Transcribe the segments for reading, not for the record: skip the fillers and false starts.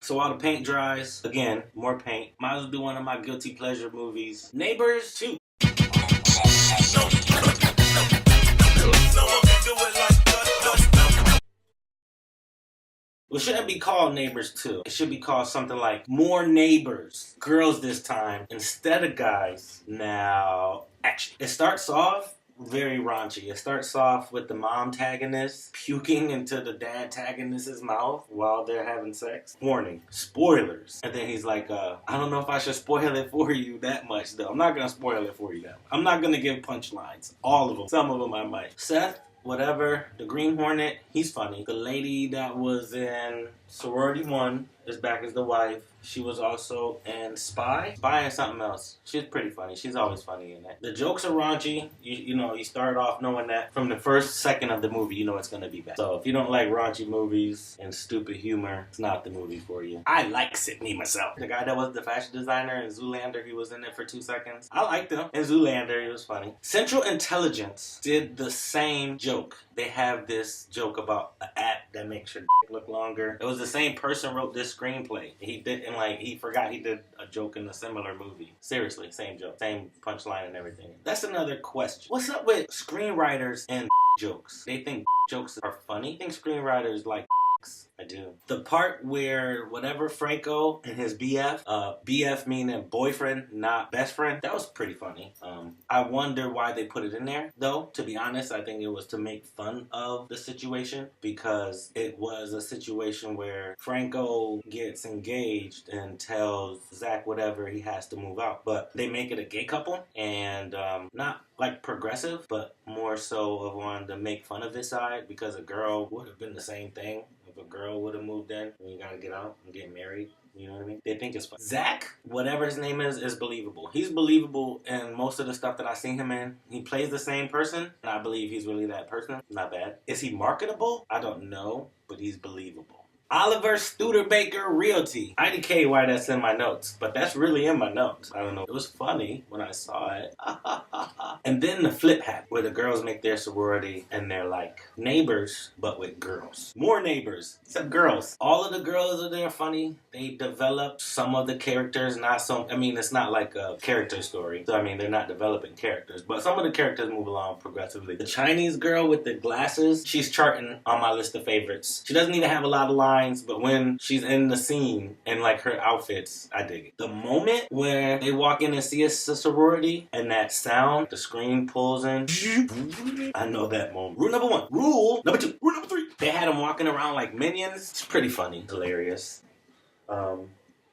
So while the paint dries, again, more paint. Might as well do one of my guilty pleasure movies. Neighbors 2. Well, it shouldn't be called Neighbors 2. It should be called something like More Neighbors. Girls this time instead of guys. Now, action. It starts off very raunchy. It starts off with the mom antagonist puking into the dad antagonist's mouth while they're having sex. Warning, spoilers. And then he's like, I don't know if I should spoil it for you that much, though. I'm not going to spoil it for you that much. I'm not going to give punchlines. All of them. Some of them I might. Seth, whatever, the Green Hornet, he's funny. The lady that was in Sorority 1 is back as the wife. She was also in Spy and something else. She's pretty funny. She's always funny in that. The jokes are raunchy. You know, you start off knowing that from the first second of the movie, you know it's going to be bad. So if you don't like raunchy movies and stupid humor, it's not the movie for you. I like Sydney myself. The guy that was the fashion designer in Zoolander, he was in it for 2 seconds. I liked him. In Zoolander, he was funny. Central Intelligence did the same joke. They have this joke about an app that makes your dick look longer. It was the same person wrote this screenplay. He didn't he forgot he did a joke in a similar movie. Seriously, same joke, same punchline and everything. That's another question. What's up with screenwriters and jokes? They think jokes are funny. I think screenwriters like I do. The part where whatever Franco and his BF, BF meaning boyfriend, not best friend, that was pretty funny. I wonder why they put it in there, though. To be honest, I think it was to make fun of the situation because it was a situation where Franco gets engaged and tells Zach whatever he has to move out. But they make it a gay couple and not like progressive, but more so of wanting to make fun of his side because a girl would have been the same thing. If a girl would have moved in and you gotta get out and get married, you know what I mean? They think it's fun. Zach, whatever his name is believable. He's believable in most of the stuff that I've seen him in. He plays the same person, and I believe he's really that person. Not bad. Is he marketable? I don't know, but he's believable. Oliver Studebaker Realty. IDK why that's in my notes, but that's really in my notes. I don't know. It was funny when I saw it. And then the flip happened, where the girls make their sorority and they're like neighbors, but with girls. More neighbors, except girls. All of the girls are there funny. They develop some of the characters, not so. I mean, it's not like a character story. So, I mean, they're not developing characters, but some of the characters move along progressively. The Chinese girl with the glasses, she's charting on my list of favorites. She doesn't even have a lot of lines, but when she's in the scene and like her outfits, I dig it. The moment where they walk in and see a sorority and that sound, the screen pulls in, I know that moment. Rule number 1. Rule number 2. Rule number 3. They had them walking around like minions. It's pretty funny. Hilarious.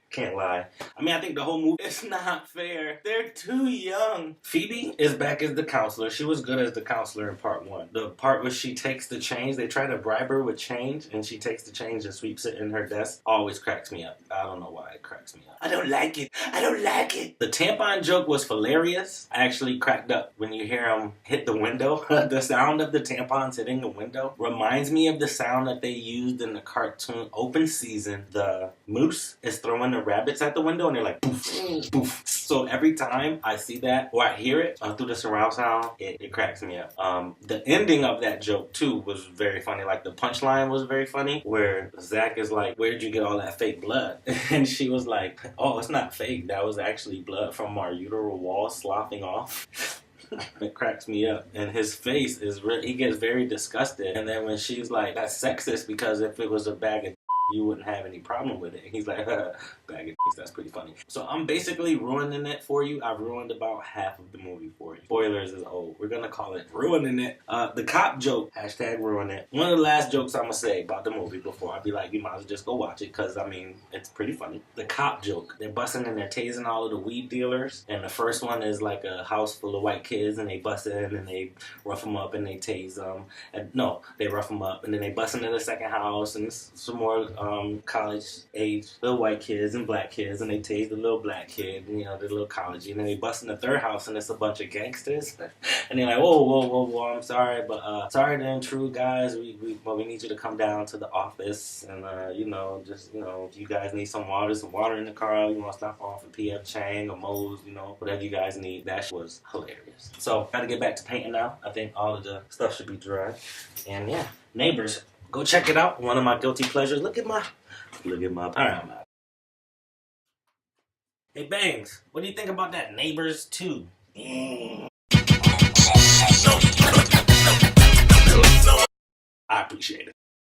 Can't lie. I mean, I think the whole movie, it's not fair. They're too young. Phoebe is back as the counselor. She was good as the counselor in part 1. The part where she takes the change, they try to bribe her with change, and she takes the change and sweeps it in her desk, always cracks me up. I don't know why it cracks me up. I don't like it. I don't like it. The tampon joke was hilarious. I actually cracked up when you hear them hit the window. The sound of the tampons hitting the window reminds me of the sound that they used in the cartoon Open Season. The moose is throwing the rabbits at the window and they're like poof, poof. So every time I see that or I hear it through the surround sound, it cracks me up. The ending of that joke too was very funny. Like the punchline was very funny where Zach is like, where'd you get all that fake blood? And she was like, oh, it's not fake. That was actually blood from our uteral wall sloughing off. It cracks me up. And his face is he gets very disgusted. And then when she's like, that's sexist because if it was a bag of you wouldn't have any problem with it. And he's like, bag of dicks, that's pretty funny. So I'm basically ruining it for you. I've ruined about half of the movie for you. Spoilers is old. We're gonna call it ruining it. The cop joke, hashtag ruin it. One of the last jokes I'm gonna say about the movie before I'd be like, you might as well just go watch it, because I mean, it's pretty funny. The cop joke. They're busting and they're tasing all of the weed dealers. And the first one is like a house full of white kids, and they bust in and they rough them up and they tase them. And no, they rough them up and then they bust into the second house and some more college age little white kids and black kids, and they tase the little black kid, and, you know, the little college, and then they bust in the third house and it's a bunch of gangsters. And they're like, whoa, I'm sorry, but sorry to intrude, guys. We need you to come down to the office, and if you guys need some water in the car, you want to stop off at PF Chang or Moe's, whatever you guys need. That was hilarious. So gotta get back to painting now. I think all of the stuff should be dry, and yeah, Neighbors. Go check it out. One of my guilty pleasures. Look at my Look him up. All right, I'm out. Hey, Bangs, what do you think about that Neighbors 2?